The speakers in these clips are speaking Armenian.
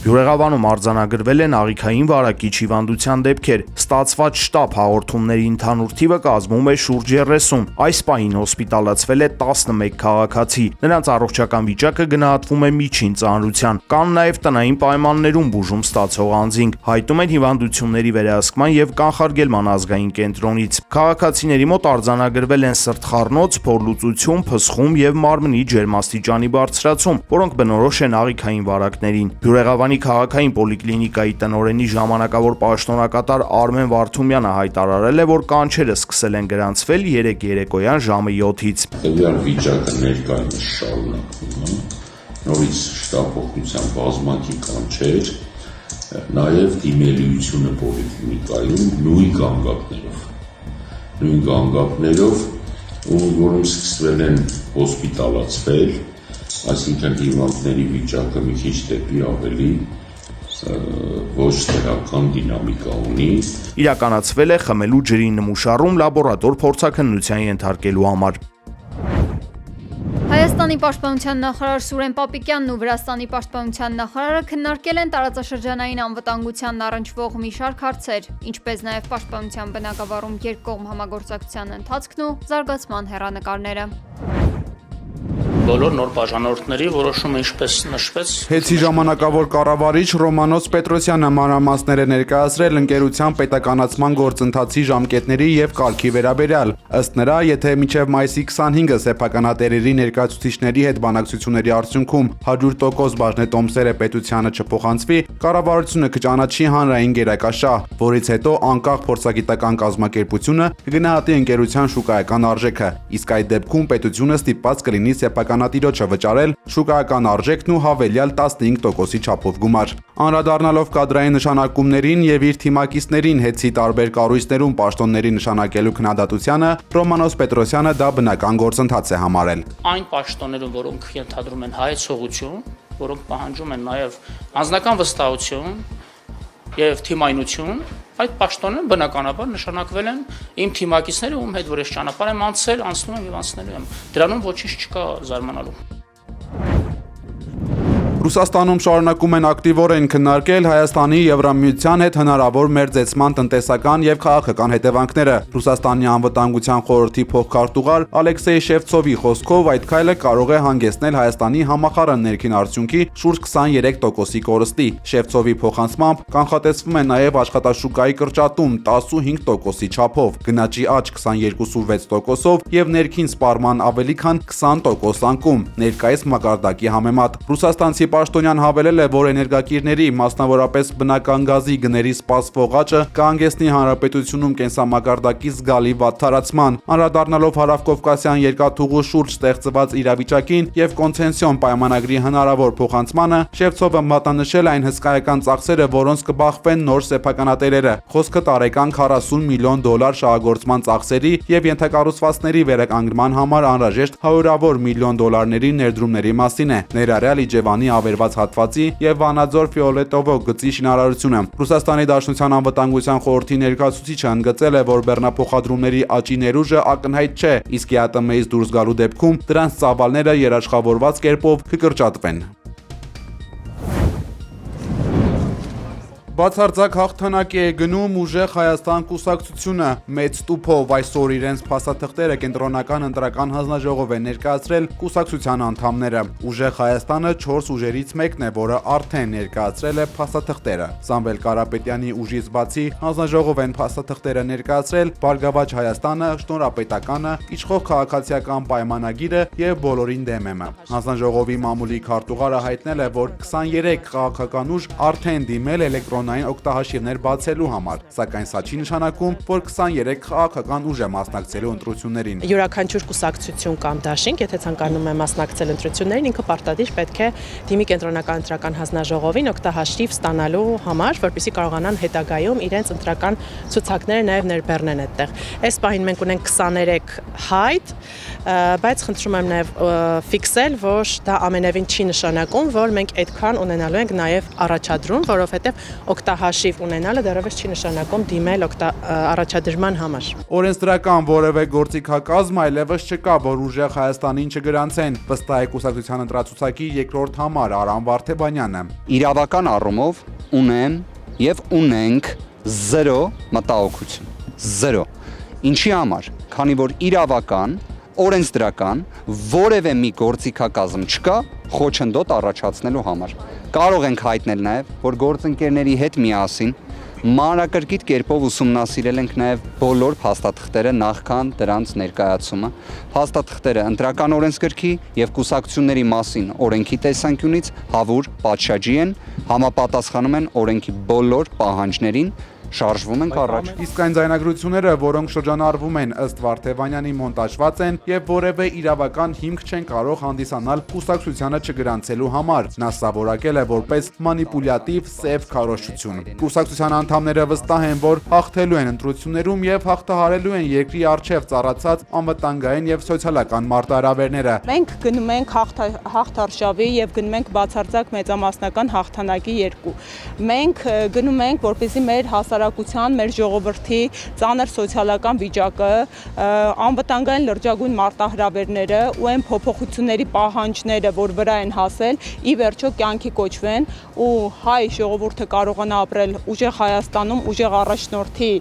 Բյուրեղավանում արձանագրվել են աղիքային վարակիչ հիվանդության դեպքեր։ Ստացված շտապ հաղորդումների ընդհանուր թիվը կազմում է շուրջ 30։ Այս պահին հոսպիտալացվել է 11 քաղաքացի։ Նրանց առողջական վիճակը գնահատվում է միջին ծանրության։ Կան նաև տնային պայմաններում բուժում ստացող անձինք։ Հայտում են հիվանդությունների վերահսկման եւ կանխարգելման ազգային կենտրոնից։ Քաղաքացիների մոտ արձանագրվել են սրտխառնոց, փորլուծություն, փսխում եւ մարմնի ջերմաստիճանի բարձրացում, որոնք բնորոշ են աղիքային վարակներին։ Բյուրեղավանի քաղաքային պոլիկլինիկայի տնօրենի ժամանակավոր պաշտոնակատար Արմեն Վարդումյանը հայտարարել է, որ կանչերը սկսել են գրանցվել 3 երեկոյան ժամը 7-ից։ Տվյալ վիճակը ներկայումս շարունակվում է, նորից շտապօգնության բազմակի կանչեր, նաև դիմելիությունը պոլիկլինիկայում նույն գանգակներով, որոնք սկսվել են հոսպիտալացվել, այսինքն հիվանդների վիճակը մի քիչ դեպի ավելի ոչ դրական դինամիկա ունի։ Իրականացվել է խմելու ջրի նմուշառում լաբորատոր փորձաքննության ենթարկելու համար։ Հայաստանի պաշտպանության նախարար Սուրեն Պապիկյանն ու Վրաստանի պաշտպանության նախարարը քննարկել են տարածաշրջանային անվտանգությանն առնչվող մի շարք հարցեր, ինչպես նաև պաշտպանության բնագավառում երկկողմ համագործակցության ընթացքն ու զարգացման հեռանկարները։ Բոլոր նոր բաժանորդների որոշումը ինչպես նշվեց։ Հեցի ժամանակավոր կառավարիչ Ռոմանոս Պետրոսյանը մանրամասներ է ներկայացրել ընկերության պետականացման գործընթացի ժամկետների եւ կարգի վերաբերյալ։ Ըստ նրա, եթե մինչեւ մայիսի 25-ը սեփականատերերի ներկայացուցիչների հետ բանակցությունների արդյունքում 100% բաժնետոմսերը պետությանը չփոխանցվի, կառավարությունը կճանաչի հանրային գերակաշահ, որից հետո անկախ փորձագիտական կազմակերպությունը կգնահատի ընկերության շուկայական արժեքը, իսկ այդ դեպքում պետությունը ստիպված կլինի սեփականատիրոջը վճարել շուկայական արժեքն ու հավելյալ 15%-ի չափով գումար։ Անդրադառնալով կադրային նշանակումներին եւ իր թիմակիցներին հետցի տարբեր կառույցներում պաշտոնների նշանակելու քննադատությանը, Ռոմանոս Պետրոսյանը դա բնական գործընթաց է համարել։ Այն պաշտոններում, որոնք ենթադրում են հայեցողություն, որոնք պահանջում են նաեւ անձնական վստահություն եւ թիմայնություն, այդ պաշտոնները բնականաբար նշանակվել են իմ թիմակիցները, ում հետ որ ես ճանապարհ եմ անցել, անցնում եմ եւ անցնելու եմ։ Դրանում ոչինչ չկա զարմանալու։ Ռուսաստանում շարունակում են ակտիվորեն քննարկել Հայաստանի Եվրամիության հետ հնարավոր մերձեցման տնտեսական եւ քաղաքական հետևանքները։ Ռուսաստանի անվտանգության խորհրդի փոխքարտուղար Ալեքսեյ Շևցովի խոսքով այդ քայլը կարող է հանգեցնել Հայաստանի համախառն ներքին արդյունքի շուրջ 23%-ի կորստի։ Շևցովի փոխանցմամբ կանխատեսվում է նաեւ աշխատաշուկայի կրճատում 15%-ի չափով, գնաճի աճ 22.6%-ով եւ ներքին սպառման ավելի քան 20% անկում, ներկայիս մակարդակի համեմատ։ Ռուսաստանցի պաշտոնյան հավելել է, որ էներգակիրների, մասնավորապես բնական գազի գների սպասվող աճը կհանգեցնի հանրապետությունում կենսամակարդակի զգալի վատթարացման։ Անդրադառնալով հարավկովկասյան երկաթուղու շուրջ ստեղծված իրավիճակին եւ կոնցենսիոն պայմանագրի հնարավոր փոխանցմանը, Շևցովը մատնանշել այն հսկայական ծախսերը, որոնց կբախվեն նոր սեփականատերերը։ Խոսքը տարեկան $40 միլիոն շահագործման ծախսերի եւ ենթակառուցվածքների վերականգնման համար անհրաժեշտ $100 միլիոն ներդրումների մասին է։ Ներառյալ Իջևանի ավերված հատվածի եւ Վանաձոր Ֆիոլետովո գծի շինարարությունը։ Ռուսաստանի Դաշնության անվտանգության խորհրդի ներկայացուցիչը ընդգծել է, որ բեռնափոխադրումների աճի ներուժը ակնհայտ չէ, իսկ ԵԱՏՄ-ից դուրս գալու դեպքում դրանց ծավալները երաշխավորված կերպով կկրճատվեն։ Բացարձակ հաղթանակի է գնում ուժեղ Հայաստան կուսակցությունը մեծ տուփով այսօր իրենց փաստաթղթերը կենտրոնական ընտրական հանձնաժողով է ներկայացրել կուսակցության անդամները։ Ուժեղ Հայաստանը 4 ուժերից մեկն է, որը արդեն ներկայացրել է փաստաթղթերը։ Սամվել Կարապետյանի ուժից բացի հանձնաժողով են փաստաթղթերը ներկայացրել Բարգավաճ Հայաստանը, Շնորհապետականը, Իշխող քաղաքացիական պայմանագիրը եւ Բոլորին դեմ եմ։ Հանձնաժողովի մամուլի քարտուղարը հայտնել է, որ 23 քաղաքական ուժ արդեն դիմել էլեկտրոնային օգտահաշիվներ բացելու համար, սակայն սա չի նշանակում, որ 23 քաղաքական ուժ է մասնակցելու ընտրություններին։ Յուրաքանչյուր կուսակցություն կամ դաշինք, եթե ցանկանում է մասնակցել ընտրություններին, ինքը պարտադիր պետք է դիմի կենտրոնական ընտրական հանձնաժողովին օգտահաշիվ ստանալու համար, որպեսզի կարողանան հետագայում իրենց ընտրական ցուցակները նաև ներբեռնեն այդտեղ։ Այս պահին մենք ունենք 23 հայտ, բայց խնդրում եմ նաև ֆիքսել, որ դա ամենևին չի նշանակում, որ մենք այդքան ունենալու ենք նաև առաջադրում, որովհետև օգտահաշիվ ունենալը դեռևս չի նշանակում դիմել առաջադրման համար։ Օրենսդրական որևէ գործիքակազմ այլևս չկա, որ ուժեղ Հայաստանին չգրանցեն, վստահ է կուսակցության ընտրացուցակի երկրորդ համար Արամ Վարդեբանյանը։ Իրավական առումով ունեմ եւ ունենք 0 մտահոգություն։ 0։ Ինչի համար, քանի որ իրավական, օրենսդրական որևէ մի գործիքակազմ չկա խոչընդոտ առաջացնելու համար։ Կարող ենք հայտնել նաև, որ գործընկերների հետ միասին մանրակրկիտ կերպով ուսումնասիրել ենք նաև բոլոր փաստաթղթերը նախքան դրանց ներկայացումը։ Փաստաթղթերը ընտրական օրենսգրքի եւ կուսակցությունների մասին օրենքի տեսանկյունից հավուր պատշաճի են, համապատասխանում են օրենքի բոլոր պահանջներին, շարժվում ենք առաջ։ Իսկ այն ձայնագրությունները, որոնք շրջանառվում են ըստ Վարդեբանյանի մոնտաժված են եւ որևէ իրավական հիմք չեն կարող հանդիսանալ կուսակցությանը չգրանցելու համար։ Նա սա որակել է որպես մանիպուլյատիվ սև քարոզչություն։ Կուսակցության անդամները վստահ են, որ հաղթելու են ընտրություններում եւ հաղթահարելու են երկրի առջև ծառացած անվտանգային եւ սոցիալական մարտահրավերները։ Մենք գնում ենք հաղթարշավի եւ գնում ենք բացարձակ մեծամասնական հաղթանակի երկու։ Մենք գնում ենք, որպեսզի մեր հասարակության, մեր ժողովրդի ծանր սոցիալական վիճակը, անվտանգային լրջագույն մարտահրավերները ու այն փոփոխությունների պահանջները, որ վրա են հասել, ի վերջո կյանքի կոչվեն ու հայ ժողովուրդը կարողանա ապրել ուժեղ Հայաստանում, ուժեղ առաջնորդի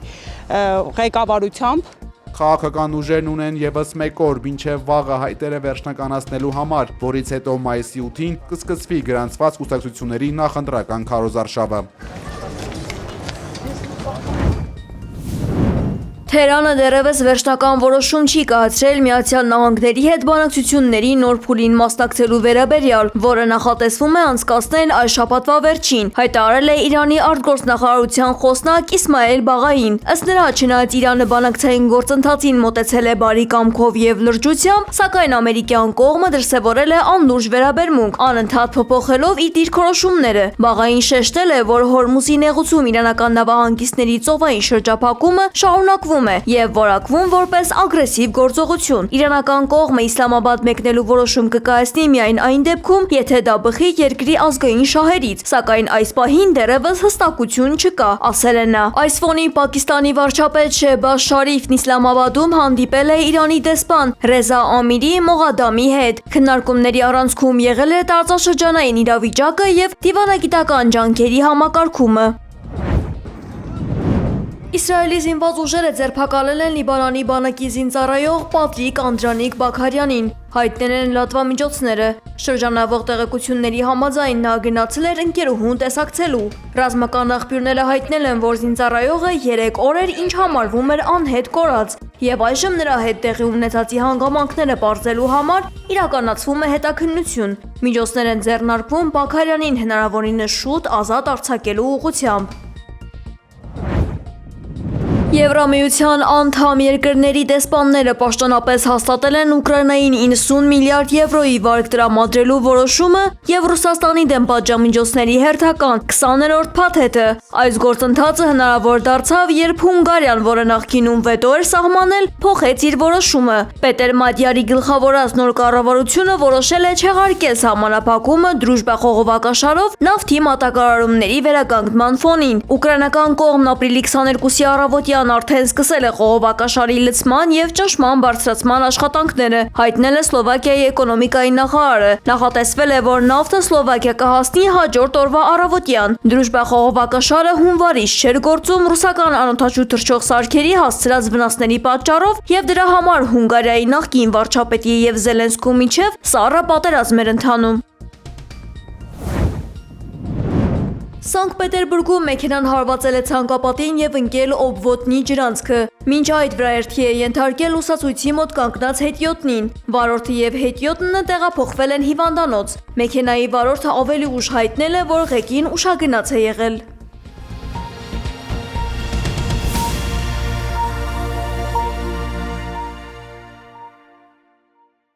ղեկավարությամբ։ Քաղաքական ուժերն ունեն եւս մեկ օր, մինչև վաղը հայտերը վերջնականացնելու համար, որից հետո մայիսի 8-ին կսկսվի գրանցված կուսակցությունների նախընտրական քարոզարշավը։ Թեհրանը դեռևս վերջնական որոշում չի կայացրել Միացյալ Նահանգների հետ բանակցությունների նոր փուլին մասնակցելու վերաբերյալ, որը նախատեսվում է անցկացնել այս շաբաթվա վերջին, հայտարարել է Իրանի արտգործնախարարության խոսնակ Իսմայել Բաղային։ Ըստ նրա, չնայած Իրանը բանակցային գործընթացին մոտեցել է բարի կամքով եւ լրջությամբ, սակայն ամերիկյան կողմը դրսեւորել է անլուրջ վերաբերմունք, անընդհատ փոփոխելով իր դիրքորոշումները։ Բաղային շեշտել է, որ Հորմուզի նեղուցում իրանական նավահանգիստների ծովային շրջափակումը շարունակվում եւ որակվում որպես ագրեսիվ գործողություն։ Իրանական կողմը Իսլամաբադ մեկնելու որոշում կկայացնի միայն այն դեպքում, եթե դա բխի երկրի ազգային շահերից, սակայն այս պահին դեռևս հստակություն չկա, ասել է նա։ Այս ֆոնին Պակիստանի վարչապետ Շեհբազ Շարիֆն Իսլամաբադում հանդիպել է Իրանի դեսպան Ռեզա Ամիրի Մողադամի հետ։ Քննարկումների առանցքում եղել է տարածաշրջանային իրավիճակը եւ դիվանագիտական ջանքերի համակարգումը։ Իսրայելի զինված ուժերը ձերբակալել են Լիբանանի բանակի զինծառայող Պատրիկ Անդրանիկ Բաքարյանին, հայտնել են լրատվամիջոցները։ Շրջանավող տեղեկությունների համաձայն նա գնացել էր ընկերուհուն տեսակցելու։ Ռազմական աղբյուրները հայտնել են, որ զինծառայողը 3 օր էր, ինչ համարվում էր անհետ կորած, եւ այժմ նրա հետ տեղի ունեցածի հանգամանքները պարզելու համար իրականացվում է հետաքննություն։ Միջոցներ են ձեռնարկվում Բաքարյանին հնարավորինս շուտ ազատ արձակելու ուղղությամբ։ Եվրամիության անդամ երկրների դեսպանները պաշտոնապես հաստատել են Ուկրաինային 90 միլիարդ եվրոյի վարկ տրամադրելու որոշումը եւ Ռուսաստանի դեմ պատժամիջոցների հերթական 20-րդ փաթեթը։ Այս գործընթացը հնարավոր դարձավ, երբ Հունգարիան, որը նախկինում վետո էր սահմանել, փոխեց իր որոշումը։ Պետեր Մադյարի գլխավորած նոր կառավարությունը որոշել է չեղարկել սահմանափակումը դրուժբա խողովակաշարով նավթի մատակարարումների վերականգնման ֆոնին։ Ուկրաինական կողմն ապրիլի 22-ի առավոտյան արդեն սկսել է խողովակաշարի լցման եւ ճնշման բարձրացման աշխատանքները, հայտնել է Սլովակիայի էկոնոմիկայի նախարարը։ Նախատեսվել է, որ նավթը Սլովակիա կհասնի հաջորդ օրվա առավոտյան։ Դրուժբա խողովակաշարը հունվարից չէր գործում ռուսական անօդաչու թռչող սարքերի հասցրած վնասների պատճառով եւ դրա համար Հունգարիայի նախկին վարչապետի եւ Զելենսկու միջև սառը պատերազմ էր ընթանում։ Սանկտ Պետերբուրգում մեքենան հարվածել է ցանկապատին եւ ընկել օբվոտնի ջրանցքը։ Մինչ այդ վրաերթի է ենթարկել լուսացույցի մոտ կանգնած հետիոտնին։ Վարորդը եւ հետիոտնը տեղափոխվել են հիվանդանոց։ Մեքենայի վարորդը ավելի ուշ հայտնել է, որ ղեկին ուշագնաց է եղել։